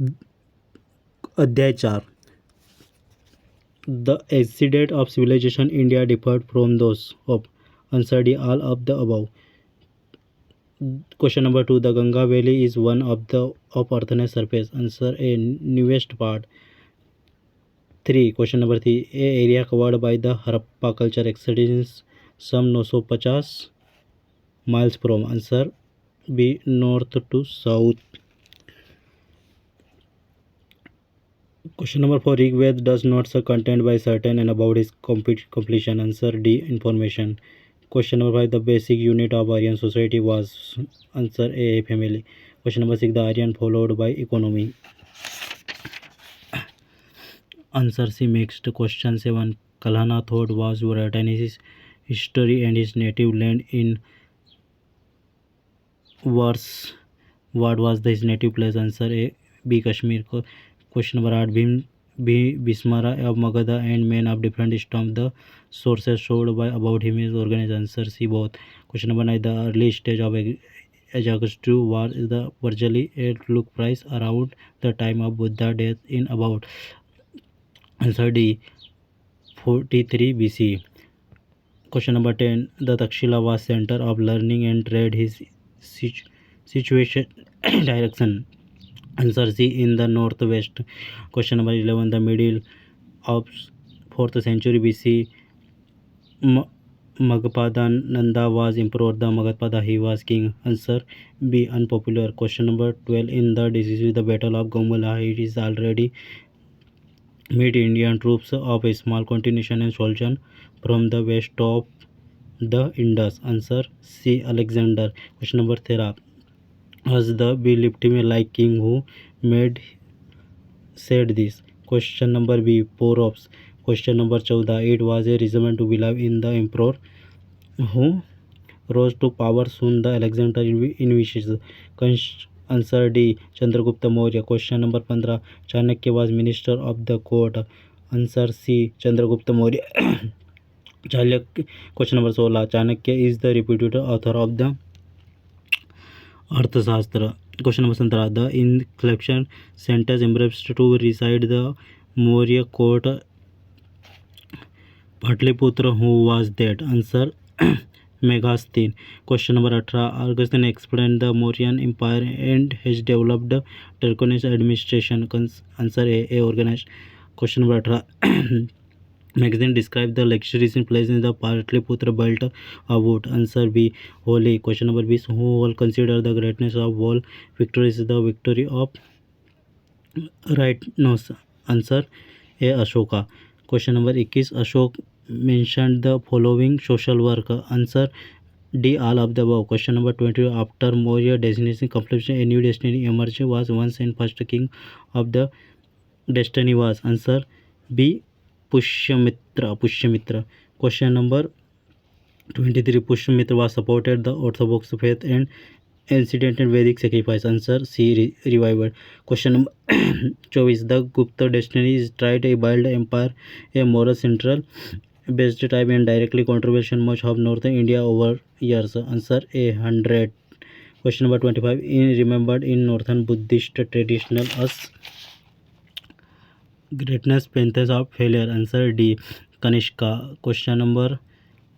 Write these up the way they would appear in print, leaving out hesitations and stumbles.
अध्याय 4. The extent of civilization India differed from those of answer D. All of the above. Question number 2. The Ganga Valley is one of the of Earth's surface. Answer A. Newest part. 3. Question number 3. A area covered by the Harappa culture extends some 950 miles from. Answer B. North to south. Question number 4. Rig Veda does not contain by certain and about its completion. Answer D. Information. Question number 5. The basic unit of Aryan society was. Answer A. Family. Question number 6. The Aryan followed by economy. Answer C. Mixed. Question 7. Kalhana thought was written his history and his native land in verse. What was his native place? Answer A. B. Kashmir. Question number 8. Bhismara of Magadha and men of different storm. The sources showed by about him is organized. Answer C. Both. Question number 9. The early stage of Ajagastu war is the virtually it look price around the time of Buddha death in about. Answer D. 43 BC. Question number 10. The Takshila was center of learning and trade. His situation direction. Answer C. In the northwest. Question number 11. The middle of 4th century BC, Magpada Nanda was emperor. The Magadpada he was king. Answer B. Unpopular. Question number 12. In the decisive the battle of Gaumala, it is already met Indian troops of a small continuation and soldier from the west of the Indus. Answer C. Alexander. Question number 13. As the be him like king who made said this. Question number B. Poros. Question number 14. It was a reason to believe in the emperor who rose to power soon. The Alexander in wishes. Answer D. Chandragupta Maurya. Question number 15. Chanakya was minister of the court. Answer C. Chandragupta Maurya. Question number 16. Chanakya is the reputed author of the Arthashastra. Question number 17. The inscription sentence embraced to reside the Maurya court Patliputra. Who was that? Answer Megasthenes. Question number 18. Augustine explained the Mauryan Empire and has developed Tarquinian administration. Answer A. Organized. Question number 18. Magazine described the luxuries in place in the Patliputra belt of wood. Answer B. Holy. Question number B. Who all consider the greatness of all victories the victory of rightness. Answer A. Ashoka. Question number 21. Ashok mentioned the following social work. Answer D. All of the above. Question number 20. After Maurya dynasty completion, a new dynasty emerged. Was once and first king of the dynasty was. Answer B. Pushyamitra. Question number 23. Pushyamitra was supported the Orthodox faith and incidental Vedic sacrifice. Answer C. Revived. Question number 24. The Gupta dynasty is tried a wild empire, a moral central based type and directly contribution much of northern India over years. Answer A. 100. Question number 25. Remembered in northern Buddhist traditional as greatness painters of failure. Answer D. Kanishka. Question number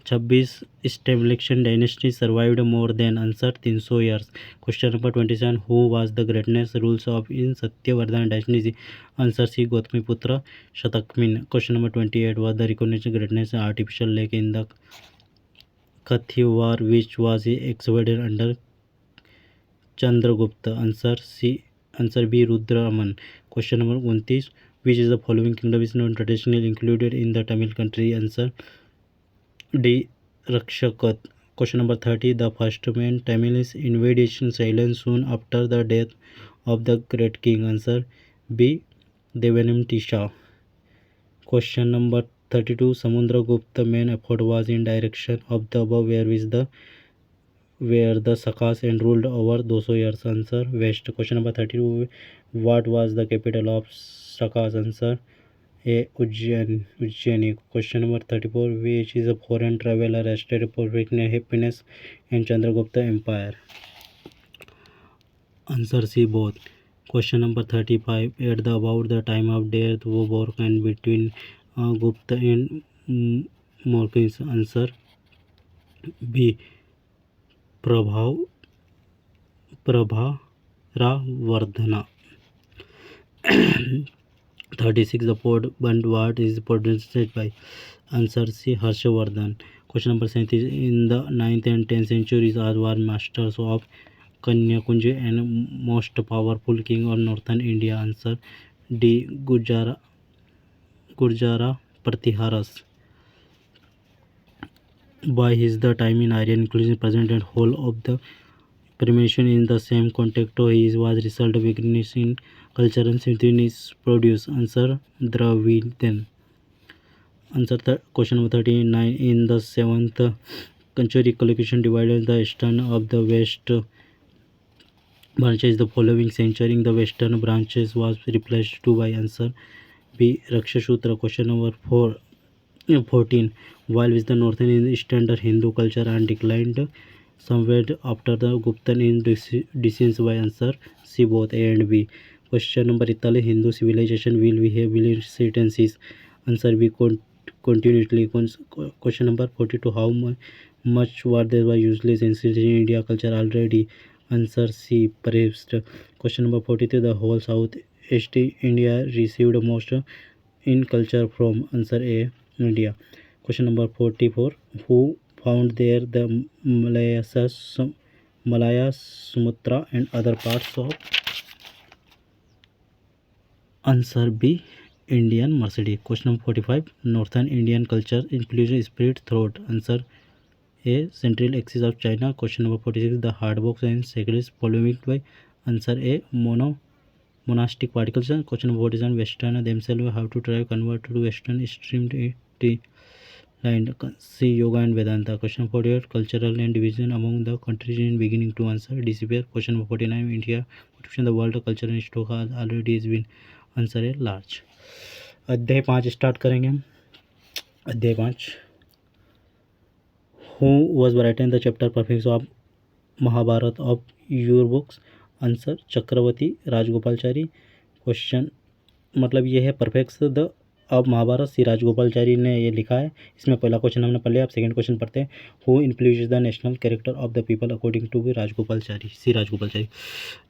26. Establishing dynasty survived more than. Answer 300 years. Question number 27. Who was the greatness rules of in Satyavardhan dynasty? Answer C. Gautamiputra Shatakmin. Question number 28. Was the recognized greatness artificial lake in the Kathiawar which was excavated under Chandragupta? Answer C. Answer B. Rudraman. Question number 29. Which is the following kingdom is not traditionally included in the Tamil country? Answer D. Rakshakat. Question number 30. The first man Tamils invaded Ceylon soon after the death of the great king. Answer B. Devanamtisha. Question number 32. Samudragupta main effort was in direction of the above where the Sakas and ruled over 200 years. Answer west. Question number 32. What was the capital of Sakas? Answer A. Ujjaini. Question number 34. Which is a foreign traveler rested for happiness in Chandragupta Empire? Answer C. Both. Question number 35. At the about the time of death, war and between Gupta and Morkins. Answer B. Prabha Prabharavardhana. 36. The port Bandwad is produced by. Answer C. Harshavardhan. Question number 7 is in the 9th and 10th centuries are were masters of Kanyakunji and most powerful king of northern India. Answer D. Gurjara Pratiharas. By his the time in Aryan including present and whole of the permission in the same context he was result of weakness in culture and within his produce. Answer Dravidian. Answer question number 39. In the 7th century collocation divided the eastern of the west branches. The following century in the western branches was replaced to by. Answer B. Rakshasutra. Question number 14. While with the northern and eastern Hindu culture and declined somewhat after the Guptan in descends by. Answer C. Both A and B. Question number 40. Hindu civilization will behave tenses. Answer B. Continuously. Question number 42. How much were there was useless in India culture already? Answer C. Perhaps. Question number 43. The whole South East India received most in culture from. Answer A. India. Question number 44. Who found there the Malaya, Sumatra and other parts of. Answer B. Indian Mercedes. Question number 45. Northern Indian culture includes spirit throat. Answer A. Central axis of China. Question number 46. The hardbox and cyclists following by. Answer A. Monastic particles. Question number 47. Western themselves have to try convert to Western stream line. C. Yoga and Vedanta. Question 48. Cultural and division among the countries in beginning to. Answer disappear. Question number 49. India contribution the world culture and stock has already has been. Answer है large. अध्याय 5 start करेंगे हम. अध्याय 5. Who was writing the chapter perfect of Mahabharata of your books. Answer Chakravarti Rajagopalachari. Question मतलब ये है perfect the अब महाभारत सी राजगोपालचारी ने ये लिखा है. इसमें पहला क्वेश्चन हमने पढ़ लिया. अब सेकंड क्वेश्चन पढ़ते हैं. Who influenced the national character of the people according to B Rajagopalachari. C Rajagopalachari.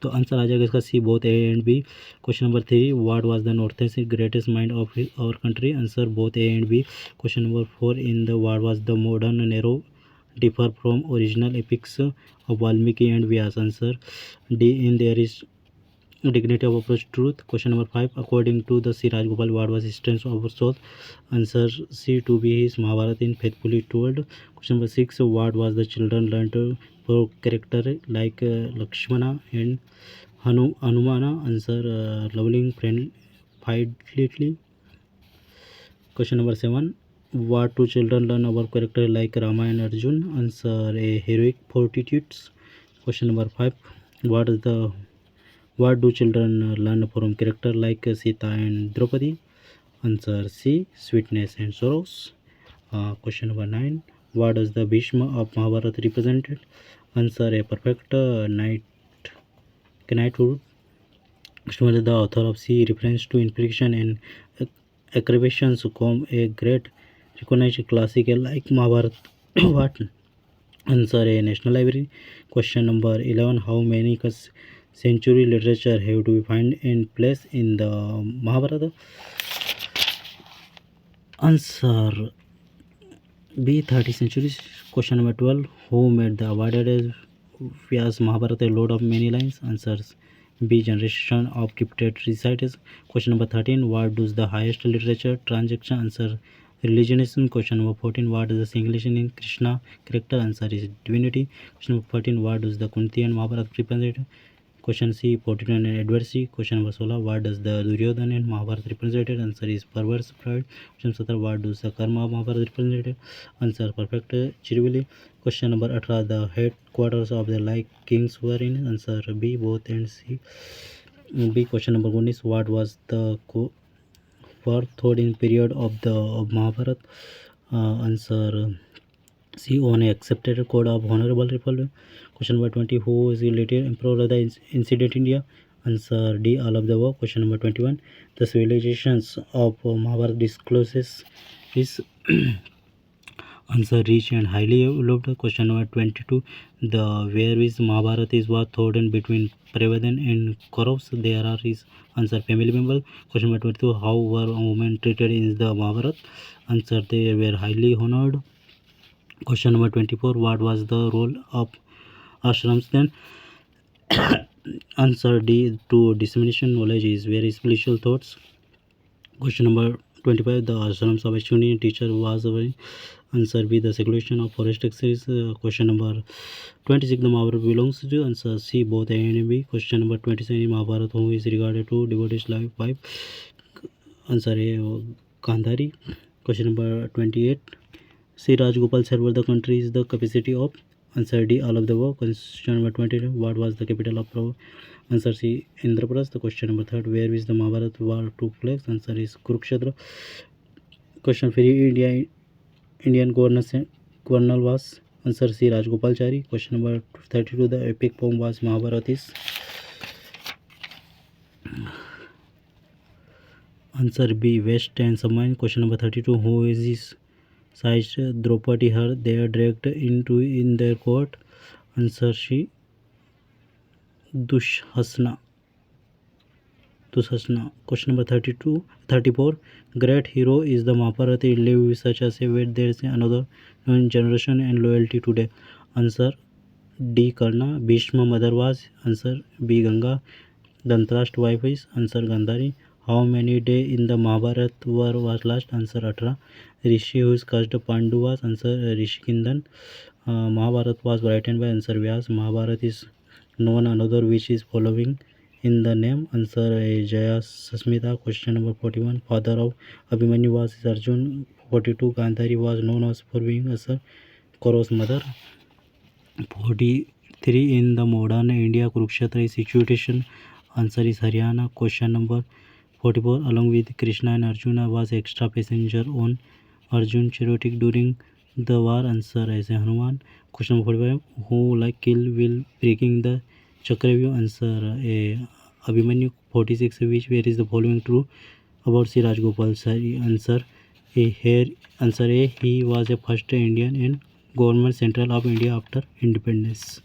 तो आंसर आ जाएगा इसका C both A and B. Question number 3. What was the north east greatest mind of our country. Answer both A and B. Question number 4. In the what was the modern narrow differ from original epics of Valmiki and Vyasa. Answer D. In there is dignity of approach truth. Question number 5. According to the C. Rajgopal, what was strength of our soul. Answer C. To be his Mahabharata in faithfully told. Question number 6. What was the children learned for character like Lakshmana and Hanumana. Answer loving friendly. Question number 7. What two children learn about character like Rama and Arjun. Answer A. Heroic fortitudes. Question number 5. What do children learn from character like Sita and Draupadi. Answer C. Sweetness and sorrows. Question number 9. What does the Bhishma of Mahabharata represented. Answer A. Perfect knighthood. Question the author of C. reference to infliction and aggravations come a great recognized classical like Mahabharata. What. Answer A. National Library. Question number 11. How many century literature have to be find in place in the Mahabharata. Answer B. 30 centuries. Question number 12. Who made the awarded Vyas Mahabharata a load of many lines. Answers B. Generation of gifted reciters. Question number 13. What does the highest literature transaction. Answer religionism. Question number 14. What is the singulation in Krishna character. Answer is divinity. Question number 14. What does the Kunti and Mahabharata represent. Question C. Fortitude and adversity. Question number 16. What does the Duryodhana and Mahabharata represented. Answer is perverse pride. Question 17. What does the karma of Mahabharata represented. Answer perfect chirvili. Question number 18. The headquarters of the like kings were in. Answer B. Both and C. B. Question number 1 is what was the fourth in period of the Mahabharata. Answer C. On a accepted code of honorable reply. Question number 20. Who is the later emperor of the incident India. Answer D, all of the above. Question number 21. The civilizations of Mahabharata discloses is answer rich and highly developed. Question number 22. The where is Mahabharata is was thrown between Prevadan and Kauravas. There are is answer family member. Question number 22. How were women treated in the Mahabharata? Answer they were highly honored. Question number 24. What was the role of ashrams then? Answer D, to dissemination knowledge is very spiritual thoughts. Question number 25. The ashrams of Ashwini teacher was answer B, the circulation of forest series. Question number 26. The Mahabharata belongs to answer C, both A and B. Question number 27. Mahabharata who is regarded to devotees life 5. Answer A, Gandhari. Question number 28. C, Rajgopal served the country is the capacity of answer D, all of the above. Question number 20. What was the capital of Prabhu? Answer C, Indraprastha. The question number 3. Where is the Mahabharata war took place? Answer is Kurukshetra. Question 3. Indian governor was answer C, Rajgopalchari. Question number 32. The epic poem was Mahabharata is answer B, West and Samman. Question number 32. Who is this sized Draupadi her they are dragged into in their court? Answer C, Dushasna. Question number 34. Great hero is the Mahabharata live such as a weight there is another generation and loyalty today. Answer D, Karna. Bhishma mother was answer B, Ganga. Dhantrashtra wife is answer Gandhari. How many days in the Mahabharata war was last? Answer 18. Rishi who is cast Pandu was answer Rishi Kindan. Mahabharata was written by answer Vyas. Mahabharata is known another which is following in the name answer Jaya Sasmita. Question number 41. Father of Abhimanyu was Arjun. 42. Gandhari was known as for being answer Kaurav's mother. 43. In the modern India, Kurukshetra is situated. Answer is Haryana. Question number 44. Along with Krishna and Arjuna was extra passenger on Arjun chariot during the war. Answer is Hanuman. Question number 45. Who like kill will breaking the Chakravyuh? Answer A, Abhimanyu. 46. Which where is the following true about Sri Rajgopal? Answer A, here. Answer A, he was a first Indian in government central of India after independence.